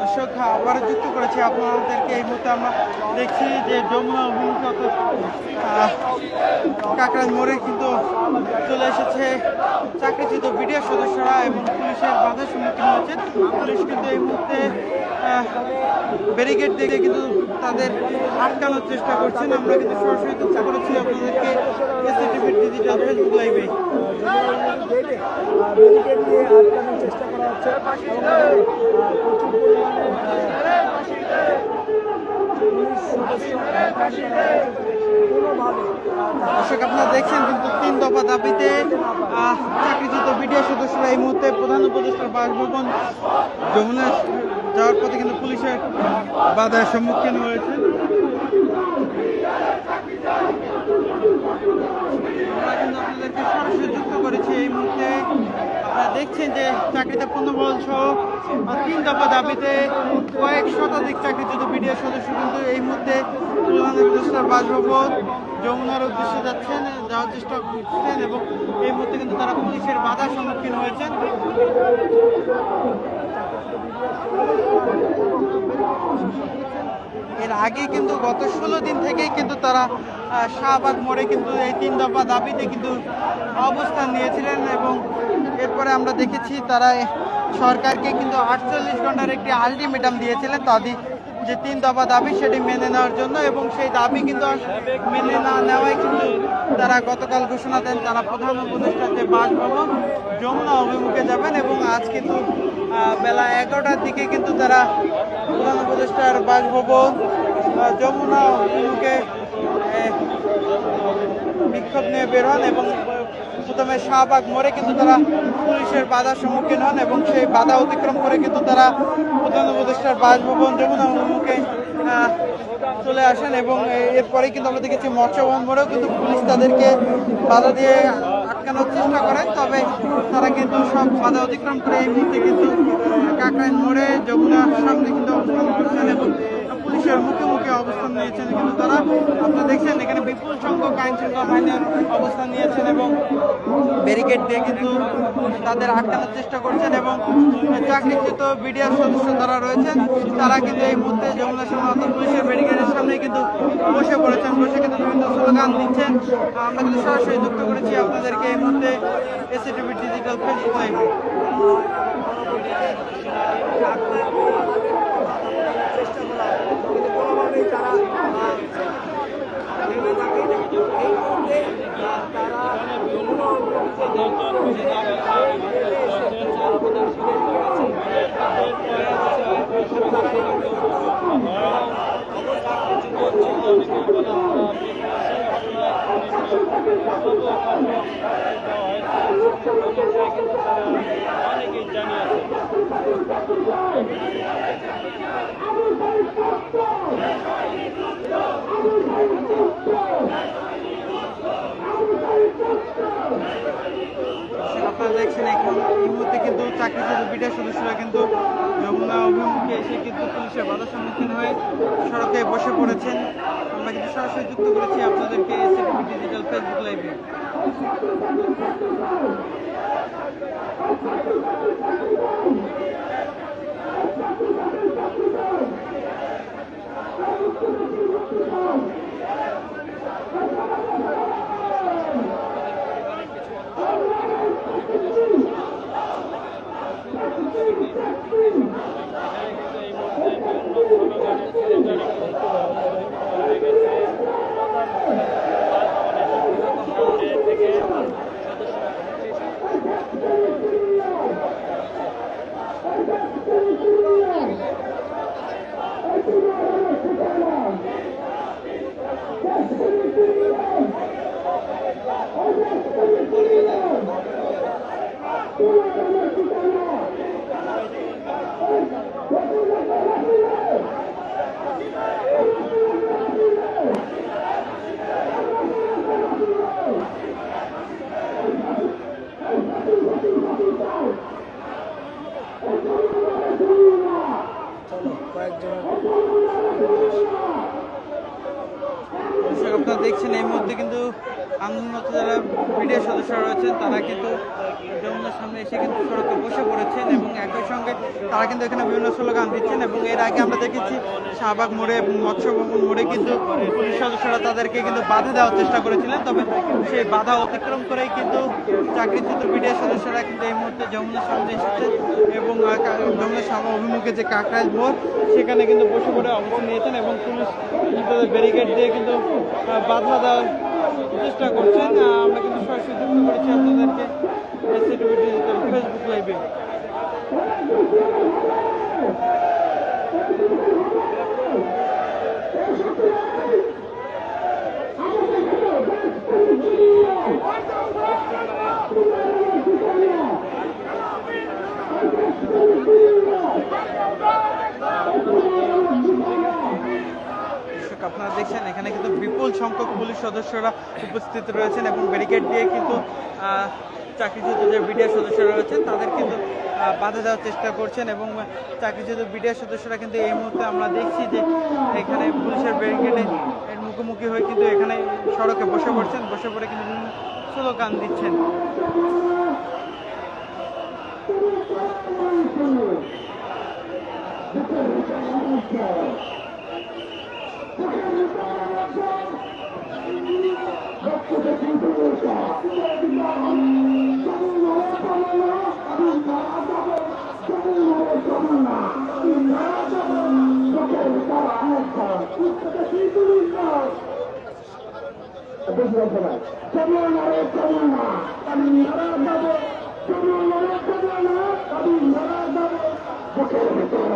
দর্শক আবারও যুক্ত করেছি আপনাদেরকে। এই মুহূর্তে আমরা দেখছি যে যমুনা অভিমুখে কাকরাইল মোড়ে কিন্তু চলে এসেছে চাকরিচ্যুত বিডিআর সদস্যরা এবং পুলিশের বাধার সম্মুখীন হয়েছে। পুলিশ কিন্তু এই মুহূর্তে ব্যারিকেড দিয়ে কিন্তু তাদের আটকানোর চেষ্টা করছেন। আমরা কিন্তু সরাসরি যুক্ত করেছি আপনাদেরকে এসএটিভির ডিজিটাল ফেসবুক লাইভে। ব্যারিকেড দিয়ে আটকানোর চেষ্টা করা হচ্ছে প্রচুর দর্শক আপনারা দেখছেন কিন্তু 3 দফা দাবিতে চাকরিচ্যুত বিডিআর সদস্যরা এই মুহূর্তে প্রধান উপদেষ্টার বাসভবন যমুনা যাওয়ার পথে কিন্তু পুলিশের বাধার সম্মুখীন হয়েছে। আমরা কিন্তু আপনাদেরকে সরাসরি যুক্ত করেছি। এই মুহূর্তে আপনারা দেখছেন যে চাকরিতে পুনর্বহাল সহ 3 দফা দাবিতে কয়েক শতাধিক চাকরিচ্যুত বিডিআর সদস্য কিন্তু এই মুহূর্তে প্রধান উপদেষ্টার বাসভবন যমুনার উদ্দেশ্যে যাওয়ার চেষ্টা করছেন এবং এই মুহূর্তে কিন্তু তারা পুলিশের বাধার সম্মুখীন হয়েছেন। এর আগে কিন্তু গত 16 দিন থেকেই কিন্তু তারা শাহবাগ মোড়ে কিন্তু এই 3 দফা দাবিতে কিন্তু অবস্থান নিয়েছিলেন এবং এরপরে আমরা দেখেছি তারা সরকারকে কিন্তু 48 ঘন্টার একটি আলটিমেটাম দিয়েছিলেন তাদের যে 3 দফা দাবি সেটি মেনে নেওয়ার জন্য, এবং সেই দাবি কিন্তু মেনে না নেওয়ায় কিন্তু তারা গতকাল ঘোষণা দেন তারা প্রধান উপদেষ্টার যে বাসভবন যমুনা অভিমুখে যাবেন এবং আজ কিন্তু বেলা 11টার দিকে কিন্তু তারা প্রধান উপদেষ্টার বাসভবন যমুনা অভিমুখে বিক্ষোভ নিয়ে বের হন এবং প্রথমে শাহবাগ মোড়ে কিন্তু তারা পুলিশের বাধার সম্মুখীন হন এবং সেই বাধা অতিক্রম করে কিন্তু তারা প্রধান উপদেষ্টার বাসভবন যমুনা অভিমুখে চলে আসেন এবং এরপরে কিন্তু আমরা দেখেছি মৎস্যভবন মোড়েও কিন্তু পুলিশ তাদেরকে বাধা দিয়ে আটকানোর চেষ্টা করেন, তবে তারা কিন্তু সব বাধা অতিক্রম করে এই মুহূর্তে কিন্তু কাকরাইল মোড়ে যমুনার সামনে কিন্তু অবস্থান করছেন এবং পুলিশের মুখে মুখে অবস্থান নিয়েছেন। কিন্তু তারা আপনারা দেখছেন এখানে বিপুল সংখ্যক আইন শৃঙ্খলা বাহিনীর অবস্থান নিয়েছেন এবং ব্যারিকেড দিয়ে কিন্তু তাদের আটকানোর চেষ্টা করছেন এবং চাকরিচ্যুত বিডিআর সদস্য যারা রয়েছেন তারা কিন্তু এই মুহূর্তে যমুনা সামনে অর্থাৎ পুলিশের ব্যারিকেডের সামনে কিন্তু বসে পড়েছেন, বসে কিন্তু বিভিন্ন স্লোগান দিচ্ছেন। আমরা কিন্তু সরাসরি যুক্ত করেছি আপনাদেরকে এই মুহূর্তে এসএটিভি ডিজিটাল ফেসবুক লাইভে। অনেকেই জানিয়েছে আপনারা দেখছেন এখন এই মুহূর্তে কিন্তু চাকরিচ্যুত বিডিআর সদস্যরা কিন্তু যমুনা অভিমুখে এসে কিন্তু পুলিশের বাধার সম্মুখীন হয়ে সড়কে বসে পড়েছেন। আমরা কিন্তু সরাসরি যুক্ত করেছি আপনাদেরকে এসএটিভি ডিজিটাল ফেসবুক লাইভে। আপনারা দেখছেন এই মুহূর্তে কিন্তু আন্দোলনরত যারা বিডিআর সদস্যরা রয়েছেন তারা কিন্তু যমুনার সামনে এসে কিন্তু সড়কে বসে পড়েছেন এবং একই সঙ্গে তারা কিন্তু এখানে বিভিন্ন স্লোগান দিচ্ছেন এবং এর আগে আমরা দেখেছি শাহবাগ মোড়ে এবং মৎস্য ভবন মোড়ে কিন্তু পুলিশ সদস্যরা তাদেরকে কিন্তু বাধা দেওয়ার চেষ্টা করেছিলেন, তবে সেই বাধা অতিক্রম করেই কিন্তু চাকরিচ্যুত বিডিআর সদস্যরা কিন্তু এই মুহূর্তে যমুনার সামনে এসেছে এবং যমুনার সামনে অভিমুখে যে কাকরাইল মোড় সেখানে কিন্তু বসে পড়ে অবস্থান নিয়েছেন এবং পুলিশ তাদের ব্যারিকেড দিয়ে কিন্তু বাধা দেওয়ার চেষ্টা করছেন। আমরা কিন্তু সরাসরি যুক্ত করেছি আপনাদেরকে এসসিটিভি ডিজিটাল ফেসবুক লাইভে। আপনারা দেখছেন এখানে কিন্তু বিপুল সংখ্যক পুলিশ সদস্যরা উপস্থিত রয়েছেন এবং ব্যারিকেড দিয়ে কিন্তু চাকরিচ্যুত যে বিডিআর সদস্যরা রয়েছেন তাদের কিন্তু বাধা দেওয়ার চেষ্টা করছেন এবং চাকরিচ্যুত বিডিআর সদস্যরা কিন্তু এই মুহূর্তে আমরা দেখছি যে এখানে পুলিশের ব্যারিকেডে এর মুখোমুখি হয়ে কিন্তু এখানে সড়কে বসে পড়ছেন, বসে পড়ে কিন্তু বিভিন্ন স্লোগান দিচ্ছেন। বুকের ভিতরে